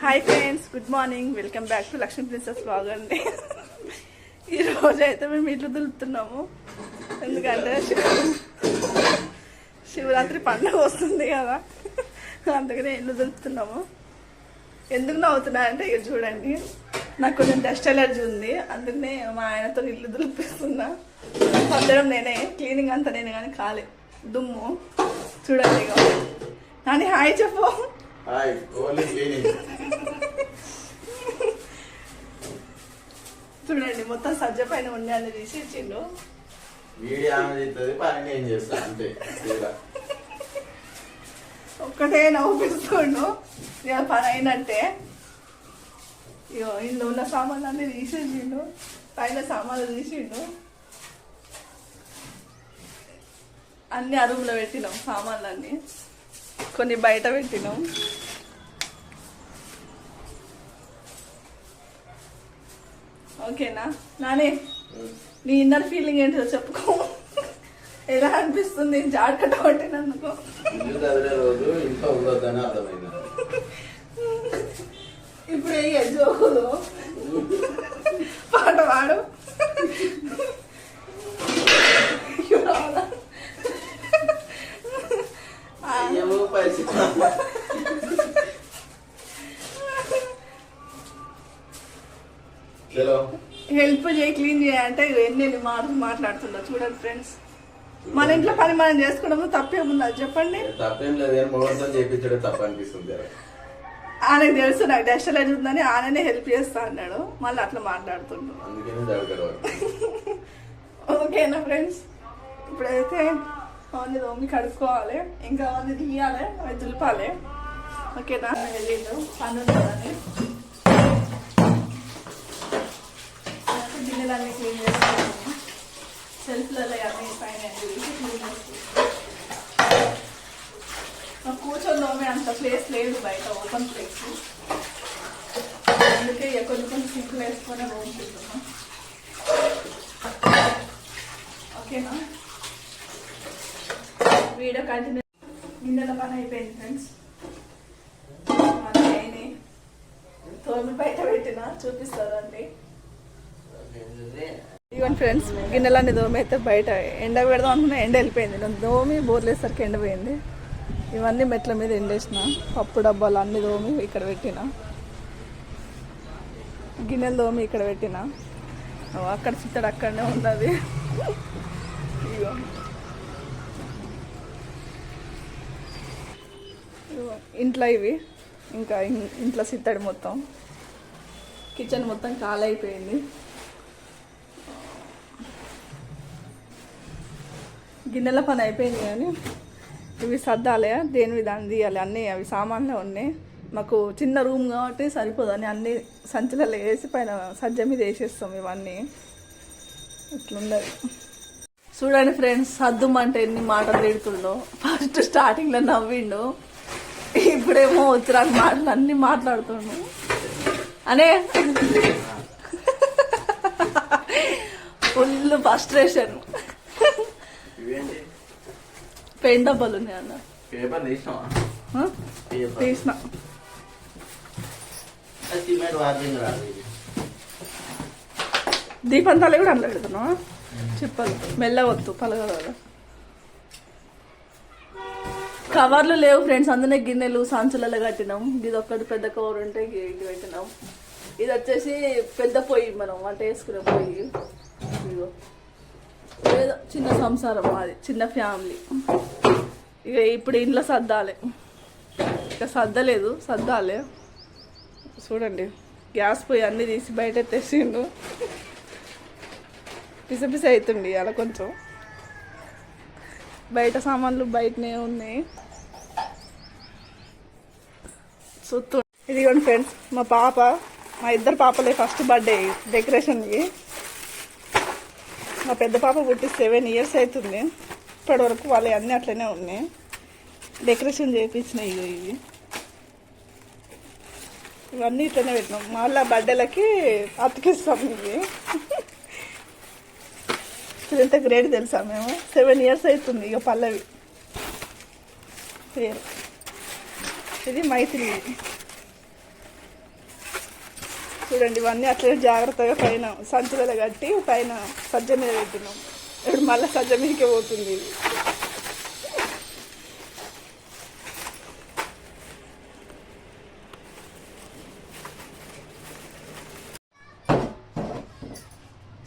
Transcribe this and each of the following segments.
Hi friends, good morning. Welcome back to Lakshmi princess blog అండి. ఈరోజు అయితే మేము ఇల్లు దులుపుతున్నాము. ఎందుకంటే శివరాత్రి పండుగ వస్తుంది కదా, అందుకనే ఇల్లు దులుపుతున్నాము. ఎందుకు నవ్వుతున్నాయంటే ఇక చూడండి, నాకు కొంచెం డస్ట్ ఎలర్జీ ఉంది, అందుకనే మా ఆయనతో ఇల్లు దులిపిస్తున్నా. పద్దడం నేనే, క్లీనింగ్ అంతా నేనే, కానీ ఖాళీ దుమ్ము చూడండి. ఇక నాని హాయ్ చెప్పు. చూడండి, మొత్తం సజ్జ పైన ఉండి అన్ని తీసి ఇచ్చిండు. ఒక్కటే నవ్వుపిస్తుండు ఇక పని అయినట్టే. ఇగో ఇందులో ఉన్న సామాన్లు అన్ని తీసేసిండు, పైన సామాన్లు తీసిండు. అన్ని ఆ రూమ్లో పెట్టినాం సామాన్లు అన్ని, కొన్ని బయట పెట్టినాం. ఓకేనా నానే, నీ ఇన్నర్ ఫీలింగ్ ఏంటో చెప్పుకో. ఎలా అనిపిస్తుంది జాడకట్ట కొట్టినందుకు? ఇప్పుడు ఏ జోకులు పాట పాడు. హెల్ప్ చేయి, క్లీన్ చేయాలంటే ఎన్ని మాట్లాడుతున్నా చూడండి ఫ్రెండ్స్. మన ఇంట్లో పని మనం చేసుకోవడం తప్పేముంది, అది చెప్పండి. ఆయనకు తెలుసు నాకు డస్ట్ ఎలర్జీ ఉందని, ఆయననే హెల్ప్ చేస్తా అన్నాడు, మళ్ళీ అట్లా మాట్లాడుతున్నాడు. ఓకేనా ఫ్రెండ్స్, ఇప్పుడైతే అవన్నీ దోమి కడుక్కోవాలి, ఇంకా అవన్నీ తీయాలి, అవి దులపాలి. ఓకేనా, వెళ్ళిండు పని ఉంటుందని గిన్నెలన్నీ క్లీన్ చేసుకుంటాము. సెల్ఫ్లలో అన్నీ పైన క్లీన్ చేసుకుంటాం. కూర్చొని అంత ప్లేస్ లేదు బయట, ఓపెన్ ప్లేస్, అందుకే కొన్ని సింపుల్ వేసుకొని రోముకుంటున్నాం. ఓకేనా, వీడియో కంటిన్యూ. గిన్నెల పని అయిపోయింది ఫ్రెండ్స్, అయినాయి. తోమి బయట పెట్టిన చూపిస్తారండి. ఇవన్నీ ఫ్రెండ్స్, గిన్నెలన్నీ దోమి అయితే బయట ఎండ పెడదాం అనుకున్నా, ఎండ వెళ్ళిపోయింది. నేను దోమి బోర్లేసరికి ఎండిపోయింది. ఇవన్నీ మెట్ల మీద ఎండేసిన, పప్పు డబ్బాలు అన్ని దోమి ఇక్కడ పెట్టిన, గిన్నెలు దోమి ఇక్కడ పెట్టిన. అక్కడ చిత్తడు అక్కడనే ఉన్నది. ఇంట్లో ఇవి, ఇంకా ఇంట్లో సిత్తడి మొత్తం, కిచెన్ మొత్తం ఖాళీ అయిపోయింది. గిన్నెల పని అయిపోయింది, కానీ ఇవి సర్దాలి, దేనివి దాన్ని తీయాలి. అన్నీ అవి సామాన్లే ఉన్నాయి. మాకు చిన్న రూమ్ కాబట్టి సరిపోదని అన్ని సంచులలో వేసి పైన సజ్జ మీద వేసేస్తాం. ఇవన్నీ ఇట్లుండదు. చూడండి ఫ్రెండ్స్, సర్దుమంటే ఎన్ని మాటలు తిడుతుండో. ఫస్ట్ స్టార్టింగ్లో నవ్విండు, ఇప్పుడేమో వచ్చిరాక మాటలు అన్నీ మాట్లాడుతుండు. అనే ఫుల్ ఫ్రస్ట్రేషన్. పెయిన్ డబ్బాలు ఉన్నాయి అన్న, తీసిన. దీపంతాలు కూడా అందులో పెడుతున్నావా? చెప్పాలి మెల్ల వద్దు, పలగదు. కవర్లు లేవు ఫ్రెండ్స్, అందులో గిన్నెలు సంచులలో కట్టినాం. ఇది ఒక్కటి పెద్ద కవర్ ఉంటే ఇది పెట్టినాం. ఇది వచ్చేసి పెద్ద పొయ్యి, మనం వంట వేసుకునే పొయ్యి. ఇదిగో ఏదో చిన్న సంసారం, అది చిన్న ఫ్యామిలీ. ఇక ఇప్పుడు ఇంట్లో సర్దాలి, ఇక సర్దలేదు, సర్దాలి. చూడండి, గ్యాస్ పొయ్యి అన్నీ తీసి బయట ఎత్తేసిండు. పిస అవుతుంది అలా కొంచెం. బయట సామాన్లు బయటనే ఉన్నాయి. చూస్తూ ఇదిగోండి ఫ్రెండ్స్, మా ఇద్దరు పాపలే ఫస్ట్ బర్త్డే డెకరేషన్కి. మా పెద్ద పాప పుట్టి 7 years అవుతుంది. ఇప్పటి వరకు వాళ్ళు అన్నీ అట్లనే ఉన్నాయి. డెకరేషన్ చేయించినాయి. ఇవన్నీ ఇట్లనే పెట్టినాం. మళ్ళీ బర్త్డేలకి అతికిస్తాం. ఇవి ఎంత గ్రేట్ తెలుసా, మేము 7 years అవుతుంది. ఇక పల్లవి పేరు, ఇది మైత్రి. చూడండి ఇవన్నీ అట్లే జాగ్రత్తగా పైన సంచులలో కట్టి పైన సజ్జ మీద పెట్టినాం. ఇప్పుడు మళ్ళీ సజ్జ మీదకే పోతుంది ఇది.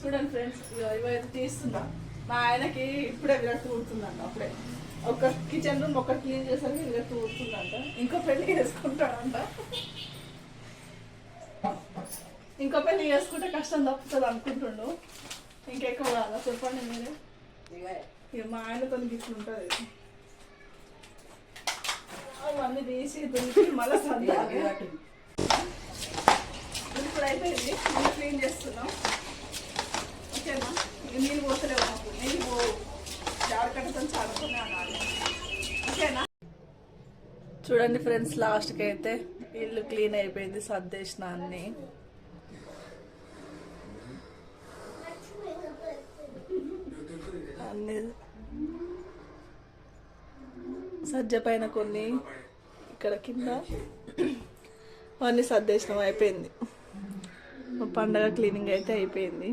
చూడండి ఫ్రెండ్స్, ఇవైతే తీస్తున్నా. మా ఆయనకి ఇప్పుడే విరక్తి పుడుతుందంట. అప్పుడే ఒక కిచెన్ రూమ్ ఒకటి క్లీన్ చేసరికి విరక్తి పుడుతుందంట. ఇంకో పెళ్లి చేసుకుంటాడంట. ఇంకో పెళ్లి చేసుకుంటే కష్టం తప్పుతుంది అనుకుంటుండు. ఇంకెక్కువ కాదా చెప్పండి మీరే. ఇక మా ఆయనతో ఇట్లుంటుంది. అవన్నీ తీసి దునికి మళ్ళీ సర్దాలి. ఇప్పుడు అయిపోయింది, మళ్ళీ క్లీన్ చేస్తున్నాం. ఓకేనా? నీళ్ళు పోతలేవు, మాకు నీళ్ళు పోవు. జాడకట్టతో చాడుకునే అనాలి. ఓకేనా? చూడండి ఫ్రెండ్స్, లాస్ట్కి అయితే ఇల్లు క్లీన్ అయిపోయింది, సర్దేసిన అన్ని. అన్ని సజ్జ పైన కొన్ని ఇక్కడ కింద అన్నీ సర్దేసినాం, అయిపోయింది. పండగ క్లీనింగ్ అయితే అయిపోయింది.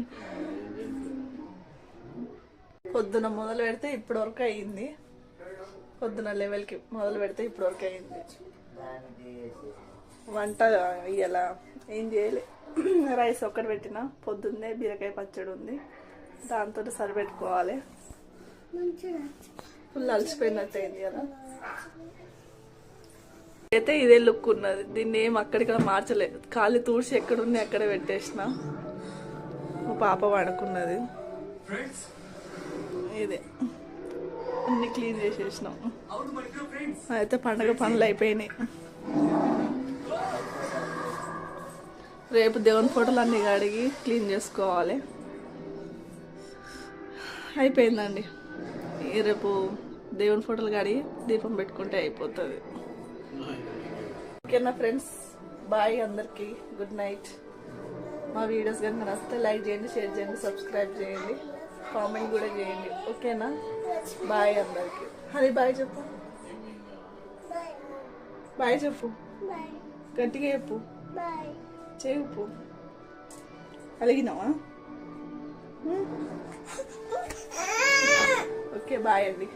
పొద్దున మొదలు పెడితే ఇప్పటి వరకు అయ్యింది. పొద్దున లెవెల్కి మొదలు పెడితే ఇప్పటి వరకు అయ్యింది. వంట ఇవాళ ఏం చేయలే, రైస్ ఒక్కటి పెట్టిన. పొద్దున్నే బీరకాయ పచ్చడి ఉంది, దాంతో సరిపెట్టుకోవాలి. ఫుల్ అలసిపోయినట్టు అయింది కదా. అయితే ఇదే లుక్ ఉన్నది. దీన్ని ఏం అక్కడిక్కడ మార్చలేదు. ఖాళీ తూడ్చి ఎక్కడుంది అక్కడే పెట్టేసిన. మా పాప పడుకున్నది. ఇదే అన్ని క్లీన్ చేసేసినాం. అయితే పండగ పనులు అయిపోయినాయి. రేపు దేవుని ఫోటోలు అన్నీ కడిగి క్లీన్ చేసుకోవాలి. అయిపోయిందండి. రేపు దేవుని ఫోటోలు కడిగి దీపం పెట్టుకుంటే అయిపోతుంది. ఓకేనా ఫ్రెండ్స్, బాయ్ అందరికీ, గుడ్ నైట్. మా వీడియోస్ కనుక నచ్చితే లైక్ చేయండి, షేర్ చేయండి, సబ్స్క్రైబ్ చేయండి, కామెంట్ కూడా చేయండి. ఓకేనా? బాయ్ అందరికీ. హరి బాయ్ చెప్పు. బాయ్ చెప్పు, గట్టిగా చెప్పు. చెప్పు. అలిగినావా? ఓకే బాయ్ అండి.